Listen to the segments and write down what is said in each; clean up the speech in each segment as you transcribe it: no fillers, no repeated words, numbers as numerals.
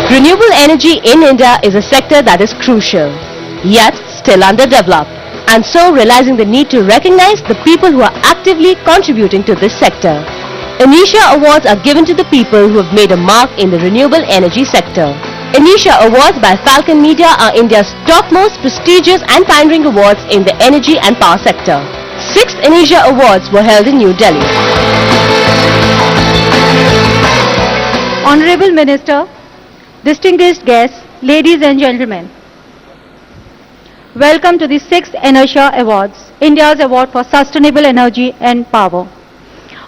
Renewable energy in India is a sector that is crucial, yet still underdeveloped, and so realizing the need to recognize the people who are actively contributing to this sector. Anisha Awards are given to the people who have made a mark in the renewable energy sector. Anisha Awards by Falcon Media are India's topmost prestigious and pioneering awards in the energy and power sector. 6th Anisha Awards were held in New Delhi. Honorable Minister, distinguished guests, ladies and gentlemen, welcome to the 6th Anisha Awards, India's award for sustainable energy and power.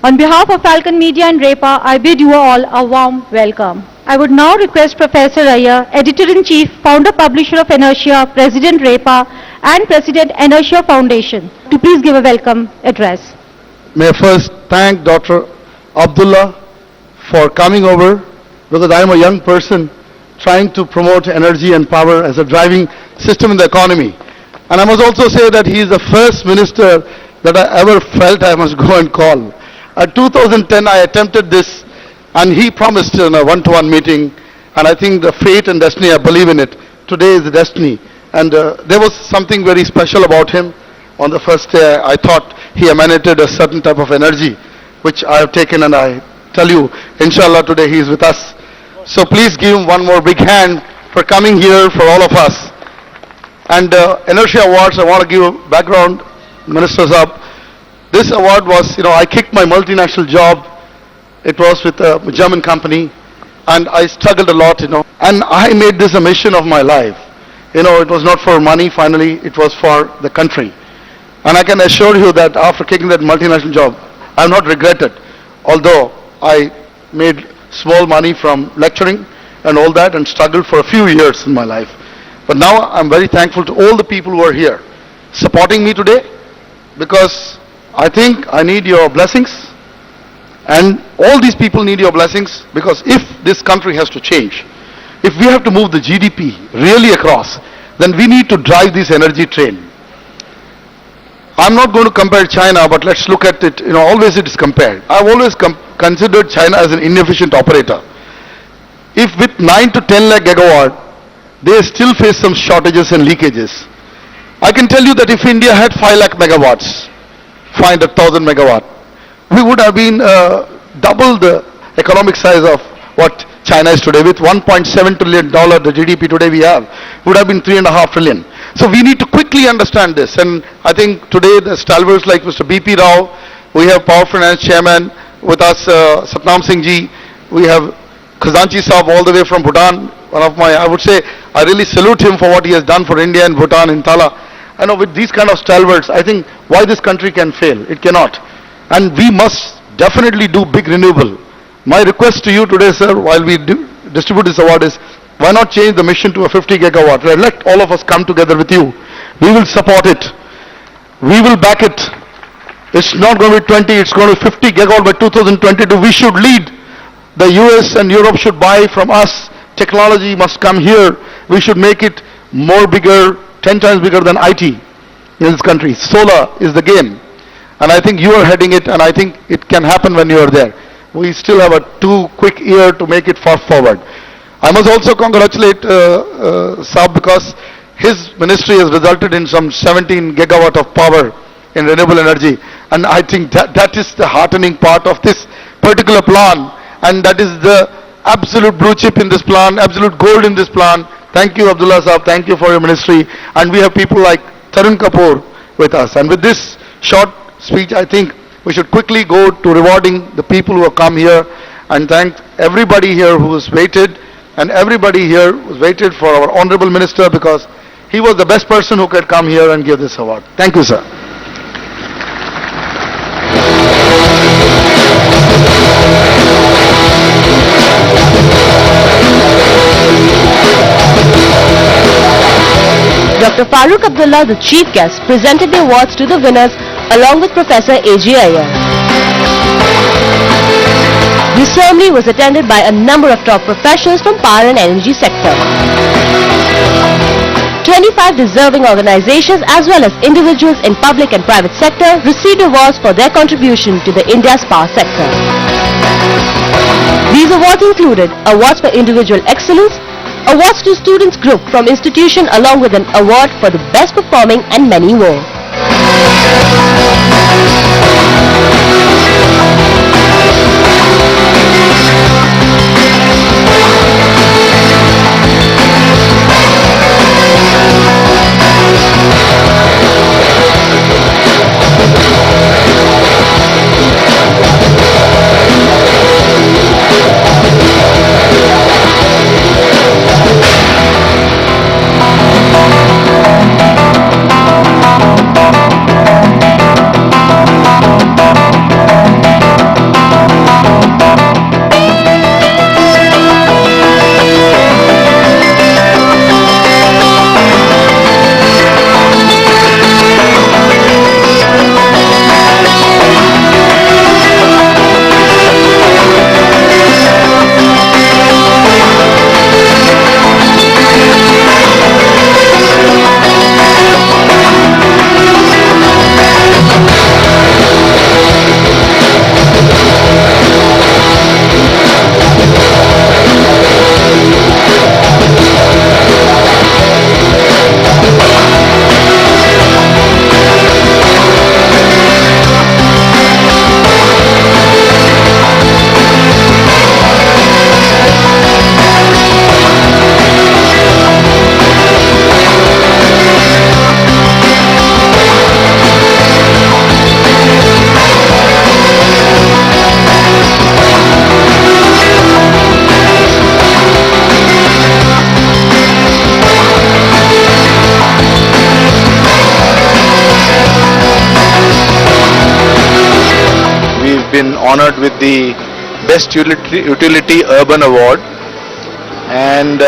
On behalf of Falcon Media and REPA, I bid you all a warm welcome. I would now request Professor Iyer, Editor-in-Chief, Founder Publisher of Inertia, President REPA and President Inertia Foundation, to please give a welcome address. May I first thank Dr. Abdullah for coming over, because I am a young person trying to promote energy and power as a driving system in the economy. And I must also say that he is the first minister that I ever felt I must go and call. At 2010 I attempted this, and he promised in a one-to-one meeting, and I think the fate and destiny, I believe in it. Today is the destiny. And there was something very special about him. On the first day I thought he emanated a certain type of energy, which I have taken, and I tell you, inshallah today he is with us. So please give him one more big hand for coming here for all of us. And Inertia Awards, I want to give a background, ministers up. This award was, I kicked my multinational job. It was with a German company, and I struggled a lot, and I made this a mission of my life. It was not for money, finally, it was for the country. And I can assure you that after kicking that multinational job, I have not regretted, although I made small money from lecturing and all that and struggled for a few years in my life. But now I'm very thankful to all the people who are here supporting me today, because I think I need your blessings, and all these people need your blessings, because if this country has to change, if we have to move the GDP really across, then we need to drive this energy train. I'm not going to compare China, but let's look at it, always it is compared. I've always considered China as an inefficient operator. If with 9 to 10 lakh gigawatt, they still face some shortages and leakages. I can tell you that if India had 5 lakh megawatts, 500,000 megawatt, we would have been double the economic size of what China is today. With $1.7 trillion, the GDP today we have, would have been $3.5 trillion. So we need to quickly understand this, and I think today the stalwarts like Mr. B.P. Rao, we have Power Finance Chairman with us, Satnam Singh Ji, we have Khazanchi Saab all the way from Bhutan, one of my, I would say, I really salute him for what he has done for India and Bhutan in Tala. I know with these kind of stalwarts, I think why this country can fail? It cannot. And we must definitely do big renewable. My request to you today, sir, while we distribute this award is, why not change the mission to a 50 gigawatt? Let all of us come together with you. We will support it. We will back it. It's not going to be 20, it's going to be 50 gigawatt by 2022. We should lead. The US and Europe should buy from us. Technology must come here. We should make it more bigger, 10 times bigger than IT in this country. Solar is the game. And I think you are heading it, and I think it can happen when you are there. We still have a too quick year to make it far forward. I must also congratulate Saab, because his ministry has resulted in some 17 gigawatt of power in renewable energy. And I think that is the heartening part of this particular plan. And that is the absolute blue chip in this plan, absolute gold in this plan. Thank you, Abdullah Saab. Thank you for your ministry. And we have people like Tarun Kapoor with us. And with this short speech, I think we should quickly go to rewarding the people who have come here, and thank everybody here who has waited, and everybody here who has waited for our Honorable Minister, because he was the best person who could come here and give this award. Thank you, sir. Dr. Farooq Abdullah, the chief guest, presented the awards to the winners along with Professor A.G. Iyer. The ceremony was attended by a number of top professionals from power and energy sector. 25 deserving organizations as well as individuals in public and private sector received awards for their contribution to the India's power sector. These awards included awards for individual excellence, Awards to students group from institution along with an award for the best performing and many more. Been honored with the Best Utility Urban Award, and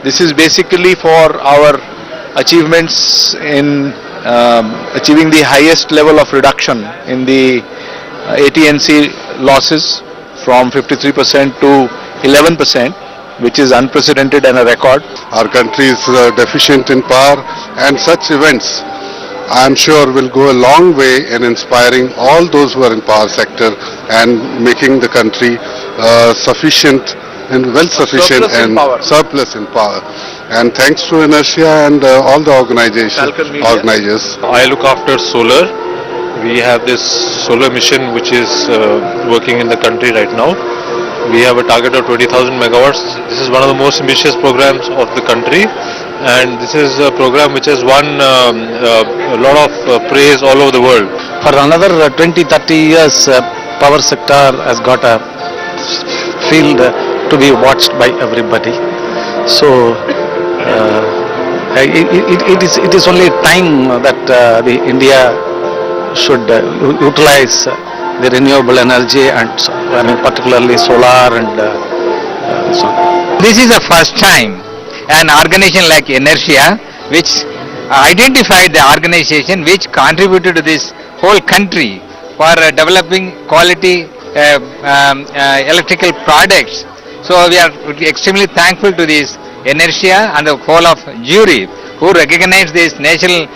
this is basically for our achievements in achieving the highest level of reduction in the AT&C losses from 53% to 11%, which is unprecedented and a record. Our country is deficient in power, and such events, I am sure, will go a long way in inspiring all those who are in power sector and making the country sufficient and well-sufficient and surplus in power. And thanks to Inertia and all the organizers. I look after solar. We have this solar mission which is working in the country right now. We have a target of 20,000 megawatts. This is one of the most ambitious programs of the country, and this is a program which has won a lot of praise all over the world. For another 20-30 years, power sector has got a field to be watched by everybody. So it is only time that the India should utilize the renewable energy, and particularly solar and so on. This is the first time an organization like Inertia, which identified the organization which contributed to this whole country for developing quality electrical products. So we are extremely thankful to this Inertia and the whole of jury who recognize this national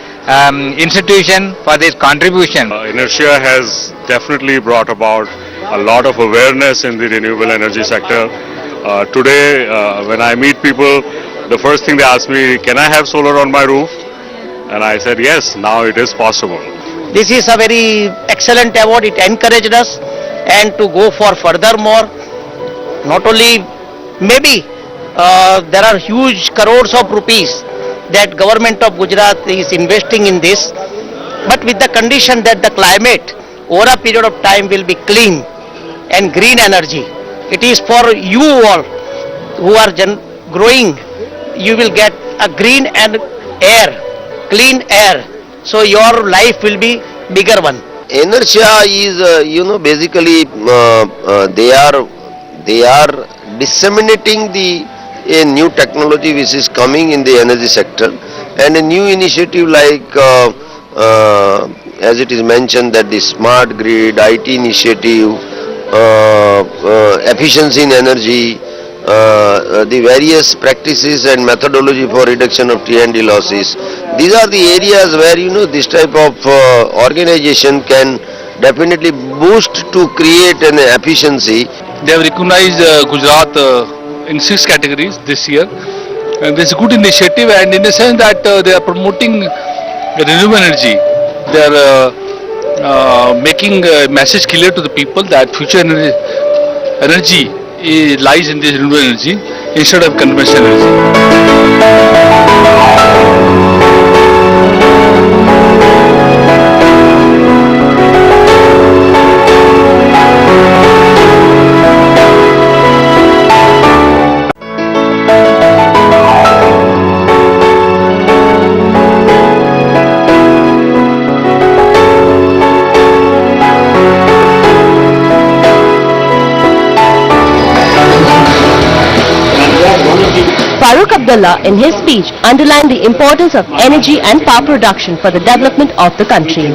institution for this contribution. Inertia has definitely brought about a lot of awareness in the renewable energy sector. Today, when I meet people, the first thing they ask me, can I have solar on my roof? And I said, yes, now it is possible. This is a very excellent award. It encouraged us and to go for furthermore. Not only, maybe there are huge crores of rupees that government of Gujarat is investing in this, but with the condition that the climate over a period of time will be clean and green energy. It is for you all who are growing. You will get a green and air, clean air. So your life will be bigger one. Inertia is, basically they are disseminating a new technology which is coming in the energy sector, and a new initiative like as it is mentioned that the smart grid, IT initiative, efficiency in energy, the various practices and methodology for reduction of T&D losses. These are the areas where this type of organization can definitely boost to create an efficiency. They have recognized Gujarat in 6 categories this year. And this is a good initiative, and in the sense that they are promoting renewable energy. They are making a message clear to the people that future energy lies in this renewable energy instead of conventional energy. Farooq Abdullah, in his speech, underlined the importance of energy and power production for the development of the country.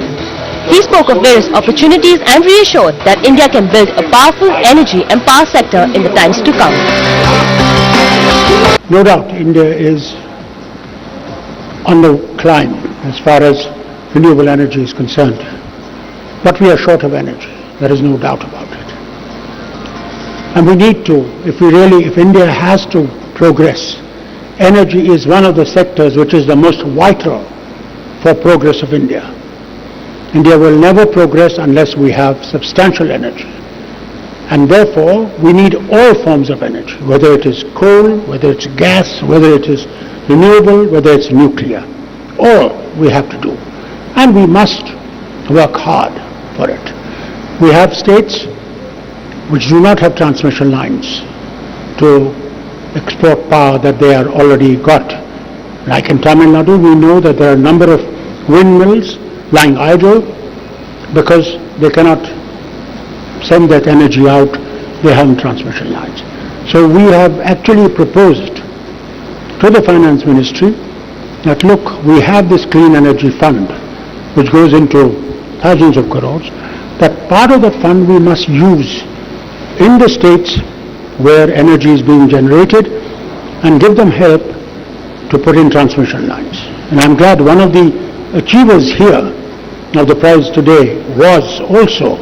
He spoke of various opportunities and reassured that India can build a powerful energy and power sector in the times to come. No doubt, India is on the climb as far as renewable energy is concerned. But we are short of energy. There is no doubt about it. And we need to, if India has to progress, energy is one of the sectors which is the most vital for progress of India. India will never progress unless we have substantial energy. And therefore, we need all forms of energy, whether it is coal, whether it's gas, whether it is renewable, whether it's nuclear. All we have to do. And we must work hard for it. We have states which do not have transmission lines to export power that they are already got. Like in Tamil Nadu, we know that there are a number of windmills lying idle because they cannot send that energy out, they have transmission lines. So we have actually proposed to the Finance Ministry that look, we have this clean energy fund which goes into thousands of crores, that part of the fund we must use in the states where energy is being generated and give them help to put in transmission lines. And I'm glad one of the achievers here of the prize today was also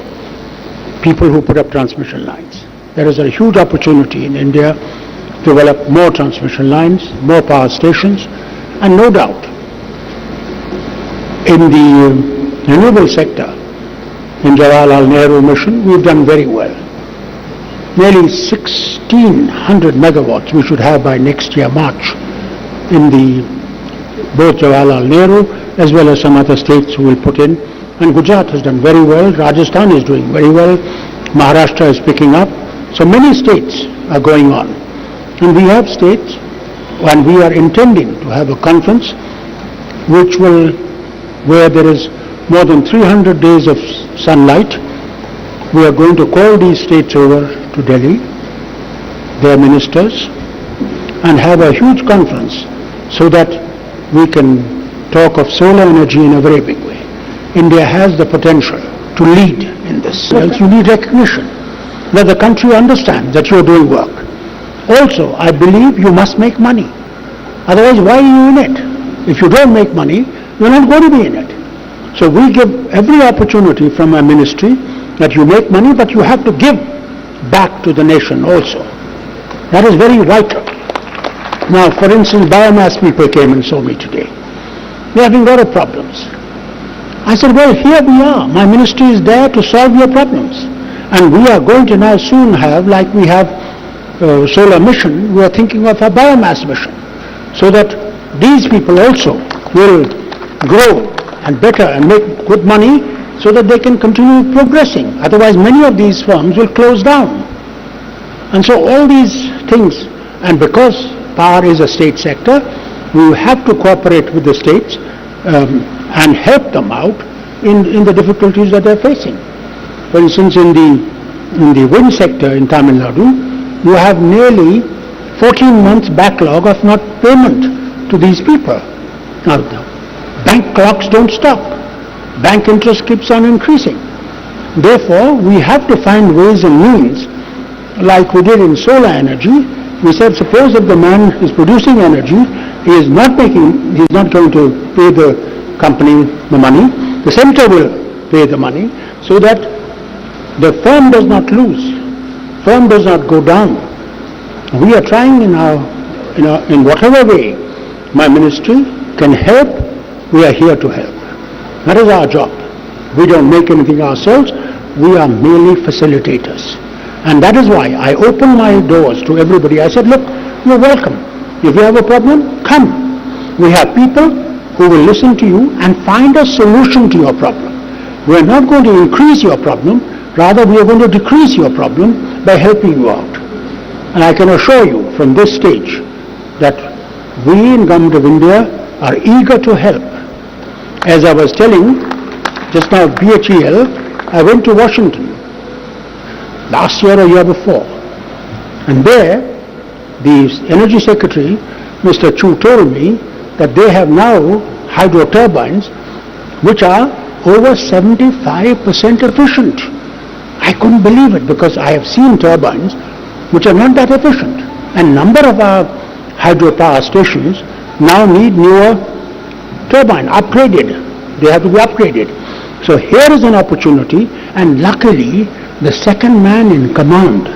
people who put up transmission lines. There is a huge opportunity in India to develop more transmission lines, more power stations, and no doubt in the renewable sector, in Jawaharlal Nehru mission, we've done very well. Nearly 1,600 megawatts we should have by next year, March, in both Jawaharlal Nehru as well as some other states who will put in. And Gujarat has done very well, Rajasthan is doing very well, Maharashtra is picking up. So many states are going on. And we have states, and we are intending to have a conference where there is more than 300 days of sunlight. We are going to call these states over to Delhi, their ministers, and have a huge conference so that we can talk of solar energy in a very big way. India has the potential to lead in this. Else you need recognition, that the country understands that you are doing work. Also, I believe you must make money. Otherwise, why are you in it? If you don't make money, you're not going to be in it. So we give every opportunity from our ministry that you make money, but you have to give back to the nation also. That is very vital. Now, for instance, biomass people came and saw me today. They are having a lot of problems. I said, well, here we are. My ministry is there to solve your problems. And we are going to now soon have, like we have solar mission, we are thinking of a biomass mission, so that these people also will grow and better and make good money so that they can continue progressing. Otherwise, many of these firms will close down. And so all these things, and because power is a state sector, we have to cooperate with the states and help them out in the difficulties that they're facing. For instance, in the wind sector in Tamil Nadu, you have nearly 14 months backlog of not payment to these people. Now, the bank clocks don't stop. Bank interest keeps on increasing. Therefore, we have to find ways and means, like we did in solar energy. We said, suppose if the man is producing energy, he is not going to pay the company the money, the center will pay the money, so that the firm does not lose, firm does not go down. We are trying in whatever way my ministry can help, we are here to help. That is our job. We don't make anything ourselves, we are merely facilitators. And that is why I open my doors to everybody. I said, look, you're welcome. If you have a problem, come. We have people who will listen to you and find a solution to your problem. We are not going to increase your problem, rather we are going to decrease your problem by helping you out. And I can assure you from this stage that we in Government of India are eager to help. As I was telling just now, BHEL, I went to Washington last year or year before. And there, the Energy Secretary, Mr. Chu, told me that they have now hydro turbines which are over 75% efficient. I couldn't believe it because I have seen turbines which are not that efficient. And number of our hydropower stations now need newer turbine, upgraded. They have to be upgraded. So here is an opportunity, and luckily the second man in command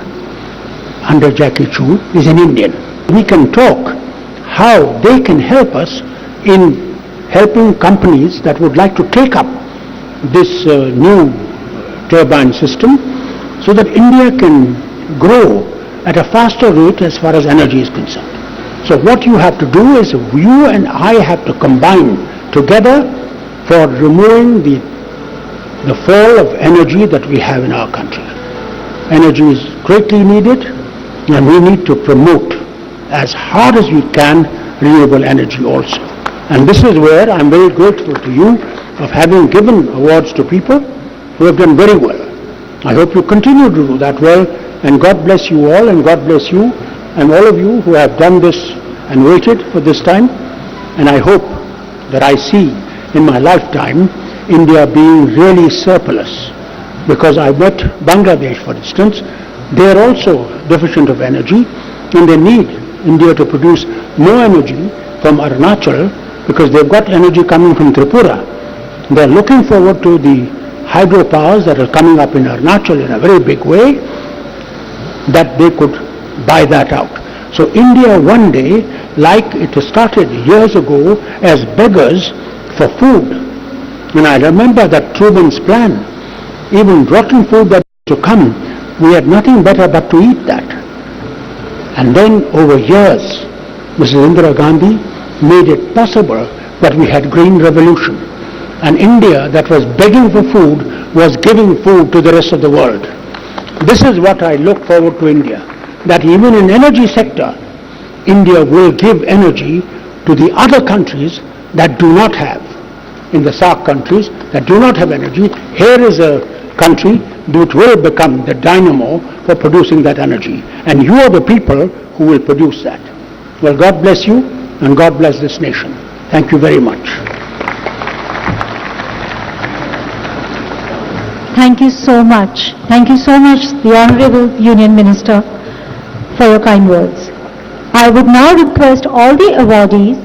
under Jackie Chu is an Indian. We can talk how they can help us in helping companies that would like to take up this new turbine system so that India can grow at a faster rate as far as energy is concerned. So what you have to do is you and I have to combine together for removing the fall of energy that we have in our country. Energy is greatly needed, and we need to promote as hard as we can renewable energy also. And this is where I'm very grateful to you of having given awards to people who have done very well. I hope you continue to do that well, and God bless you all, and God bless you and all of you who have done this and waited for this time. And I hope that I see in my lifetime India being really surplus, because I met Bangladesh, for instance. They are also deficient of energy, and they need India to produce more energy from Arunachal because they've got energy coming from Tripura. They are looking forward to the hydropowers that are coming up in Arunachal in a very big way, that they could buy that out. So India one day, like it started years ago as beggars for food. And I remember that Truman's plan, even rotten food that to come, we had nothing better but to eat that. And then over years, Mrs. Indira Gandhi made it possible that we had green revolution. And India that was begging for food was giving food to the rest of the world. This is what I look forward to India, that even in energy sector, India will give energy to the other countries that do not have. In the SAARC countries that do not have energy, here is a country that will become the dynamo for producing that energy. And you are the people who will produce that. Well, God bless you, and God bless this nation. Thank you very much. Thank you so much. Thank you so much, the Honorable Union Minister, for your kind words. I would now request all the awardees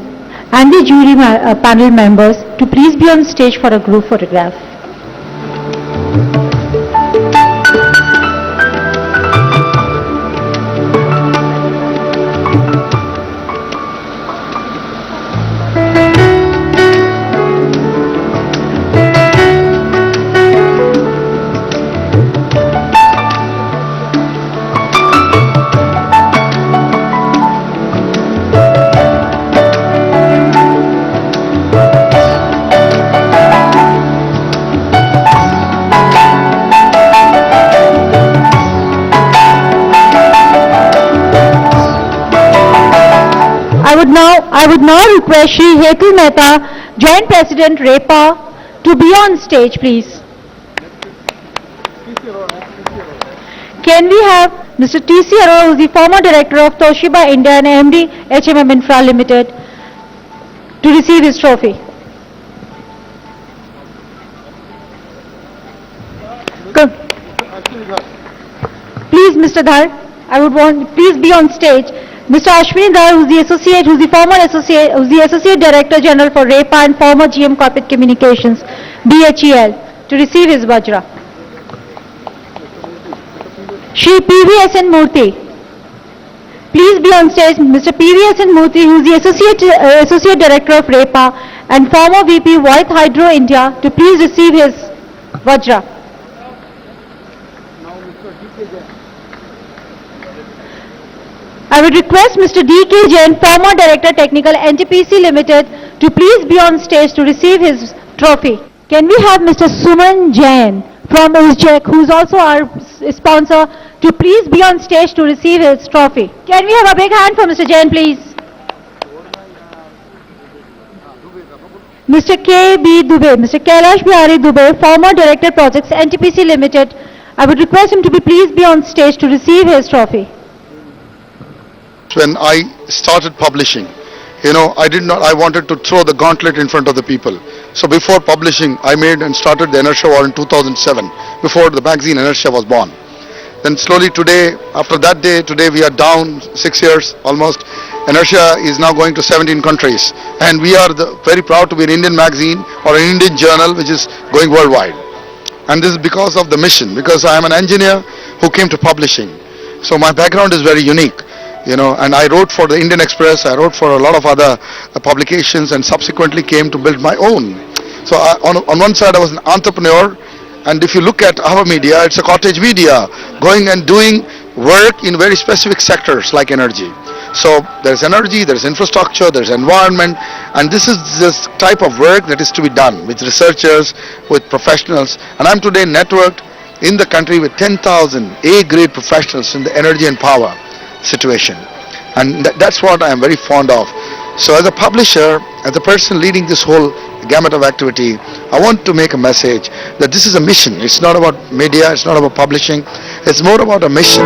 and the jury panel members to please be on stage for a group photograph. I would now request Shri Hetul Mehta, Joint President REPA, to be on stage, please. Can we have Mr. T.C. Arora, who is the former Director of Toshiba India and MD HMM Infra Limited, to receive his trophy. Come. Please, Mr. Dhar, please be on stage. Mr. Ashwini Dhar, who is the Associate Director General for REPA and former GM Corporate Communications, BHEL, to receive his Vajra. Shri P.V.S.N. Murthy, please be on stage Mr. PVSN Murthy, who is the Associate Director of REPA and former VP White Hydro India, to please receive his Vajra. I would request Mr. D.K. Jain, former Director Technical NTPC Limited, to please be on stage to receive his trophy. Can we have Mr. Suman Jain from ISJEC, who is also our sponsor, to please be on stage to receive his trophy. Can we have a big hand for Mr. Jain, please? Mr. K.B. Dubey, Mr. Kailash Bihari Dubey, former Director Projects, NTPC Limited. I would request him to please be on stage to receive his trophy. When I started publishing, I wanted to throw the gauntlet in front of the people. So before publishing, I made and started the Inertia War in 2007, before the magazine Inertia was born. Then slowly today, after that day, today we are down 6 years almost. Inertia is now going to 17 countries. And we are very proud to be an Indian magazine or an Indian journal which is going worldwide. And this is because of the mission, because I am an engineer who came to publishing. So my background is very unique. And I wrote for the Indian Express, I wrote for a lot of other publications, and subsequently came to build my own. So on one side I was an entrepreneur, and if you look at our media, it's a cottage media, going and doing work in very specific sectors like energy. So there's energy, there's infrastructure, there's environment, and this is this type of work that is to be done with researchers, with professionals. And I'm today networked in the country with 10,000 A-grade professionals in the energy and power situation, and that's what I am very fond of. So as a publisher, as a person leading this whole gamut of activity, I want to make a message that this is a mission. It's not about media, it's not about publishing, it's more about a mission.